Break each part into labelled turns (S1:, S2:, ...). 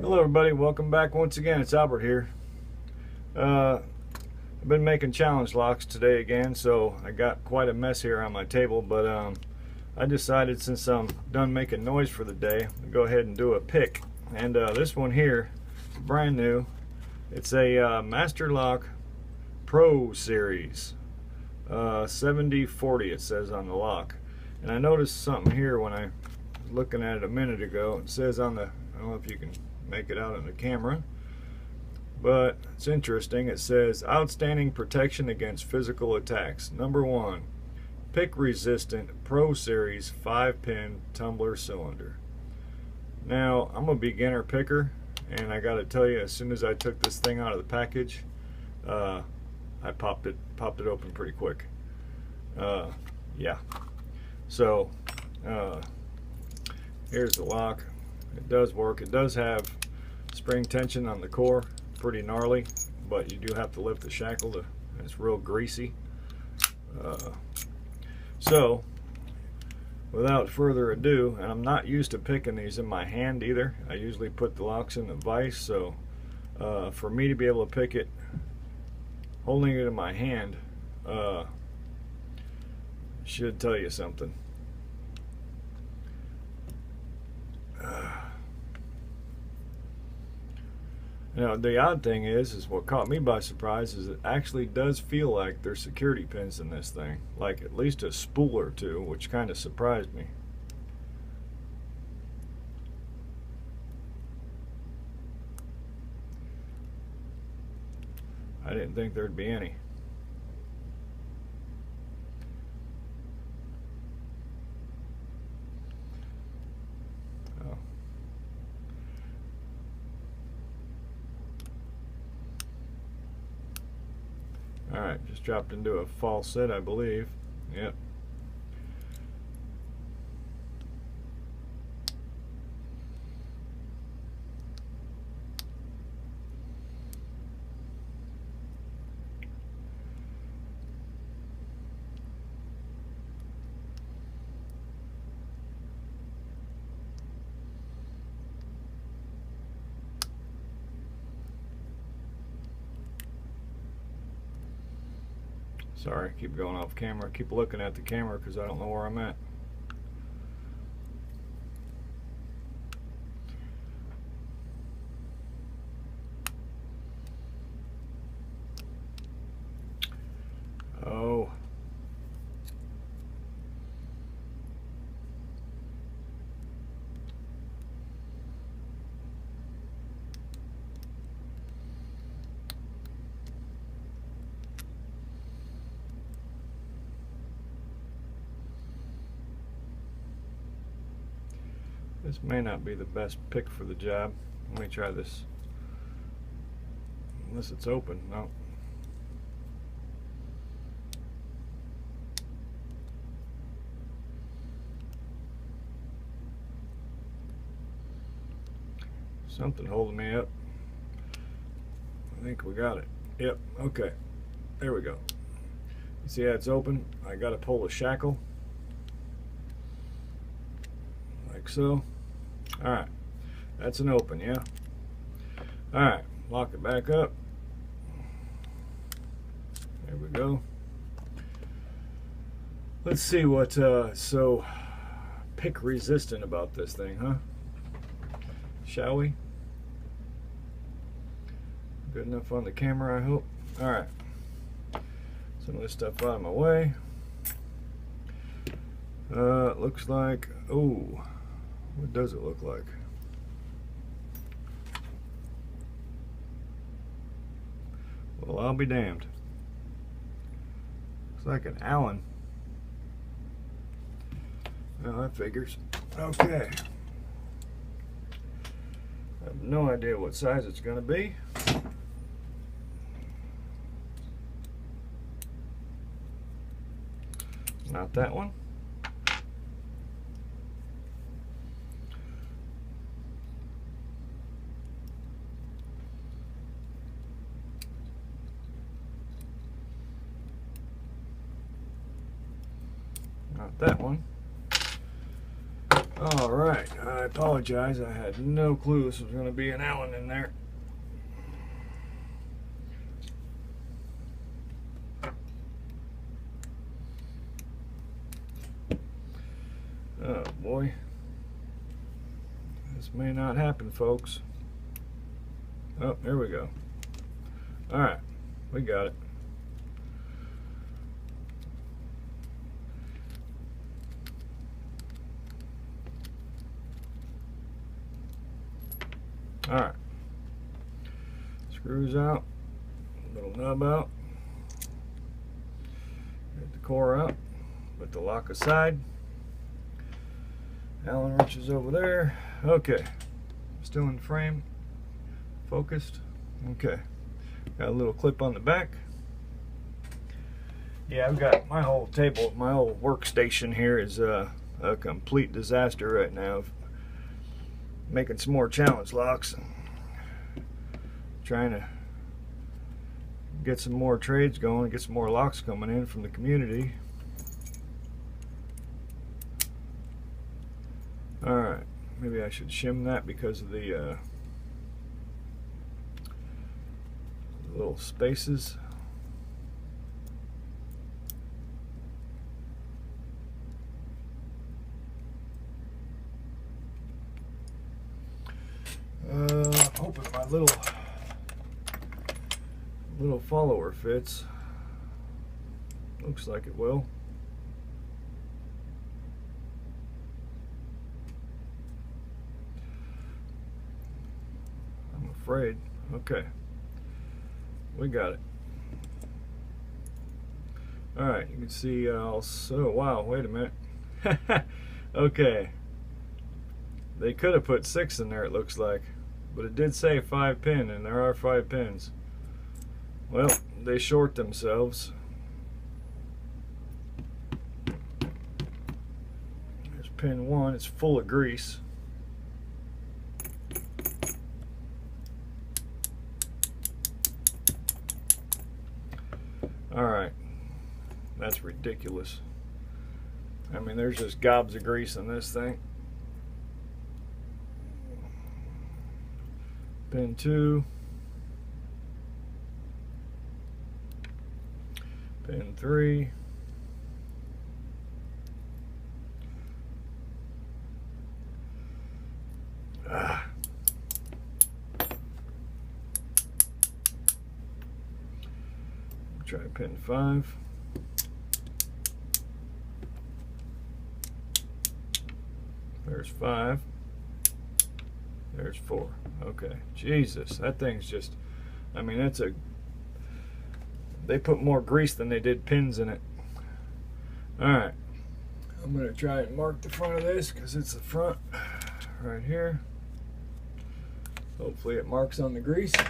S1: Hello everybody, welcome back once again. It's Albert here. I've been making challenge locks today again, so I got quite a mess here on my table, but I decided since I'm done making noise for the day, I'll go ahead and do a pick. And this one here is brand new. It's a Master Lock Pro Series 7040 it says on the lock. And I noticed something here when I was looking at it a minute ago. It says on the, I don't know if you can make it out on the camera, but it's interesting. It says outstanding protection against physical attacks. Number 1, pick resistant Pro Series 5-pin tumbler cylinder. Now I'm a beginner picker, and I got to tell you, as soon as I took this thing out of the package, I popped it open pretty quick. Yeah. So here's the lock. It does work. It does have spring tension on the core, pretty gnarly, but you do have to lift the shackle. It's real greasy. So without further ado, and I'm not used to picking these in my hand either. I usually put the locks in the vise, so for me to be able to pick it holding it in my hand should tell you something. Now the odd thing is what caught me by surprise is it actually does feel like there's security pins in this thing, like at least a spool or two, which kind of surprised me. I didn't think there'd be any. Alright, just dropped into a false set, I believe. Yep. Sorry, keep going off camera. Keep looking at the camera because I don't know where I'm at. Oh. This may not be the best pick for the job. Let me try this. Unless it's open. No. Something holding me up. I think we got it. Yep. Okay. There we go. You see how it's open? I got to pull the shackle. Like so. Alright, that's an open, yeah? Alright, lock it back up. There we go. Let's see what's so pick resistant about this thing, huh? Shall we? Good enough on the camera, I hope. Alright, some of this stuff out of my way. It looks like, oh, what does it look like? Well, I'll be damned. Looks like an Allen. Well, that figures. Okay. I have no idea what size it's going to be. Not that one. Not that one. All right, I apologize. I had no clue this was going to be an Allen in there. Oh boy, this may not happen, folks. Oh, there we go. All right, we got it. All right, screws out, little nub out, get the core out, put the lock aside. Allen wrenches over there. Okay, still in frame, focused. Okay, got a little clip on the back. Yeah, I've got my whole table, my whole workstation here is a complete disaster right now. Making some more challenge locks, trying to get some more trades going, get some more locks coming in from the community. Alright, maybe I should shim that because of the little spaces. Hoping my little follower fits. Looks like it will. I'm afraid. Okay, we got it. All right, you can see also. Wow, wait a minute. Okay, they could have put 6 in there, it looks like, but it did say 5 pin, and there are 5 pins. Well, they short themselves. There's pin 1. It's full of grease. All right, that's ridiculous. I mean, there's just gobs of grease in this thing. Pin 2, pin 3, try pin 5. There's 5. There's 4. Okay, Jesus, that thing's just, I mean, that's they put more grease than they did pins in it. Alright, I'm going to try and mark the front of this because it's the front right here. Hopefully it marks on the grease. Put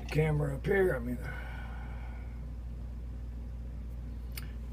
S1: the camera up here, I mean.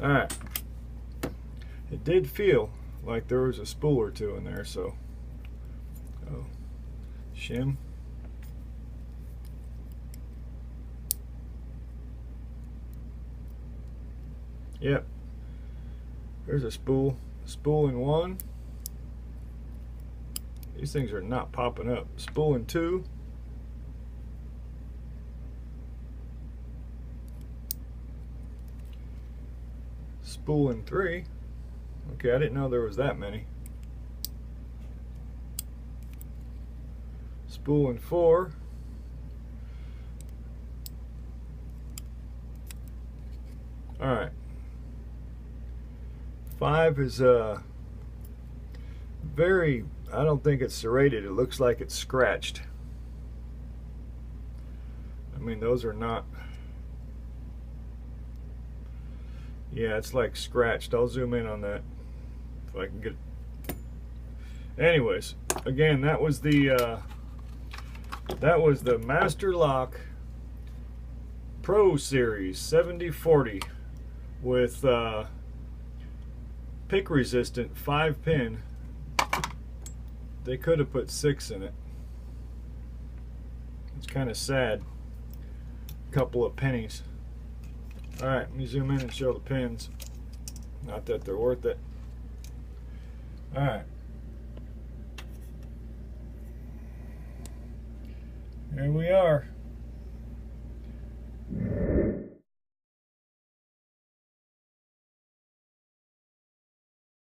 S1: Alright, it did feel like there was a spool or two in there, so shim. Yep, there's a spool in 1. These things are not popping up. Spool in 2. Spool in 3. Okay, I didn't know there was that many. Spool in 4. All right. 5 is very, I don't think it's serrated. It looks like it's scratched. I mean, those are not, yeah, it's like scratched. I'll zoom in on that if I can get it. Anyways, again, that was the Master Lock Pro Series 7040 with pick resistant 5-pin. They could have put 6 in it. It's kind of sad. Couple of pennies. Alright, let me zoom in and show the pins. Not that they're worth it. Alright. Here we are.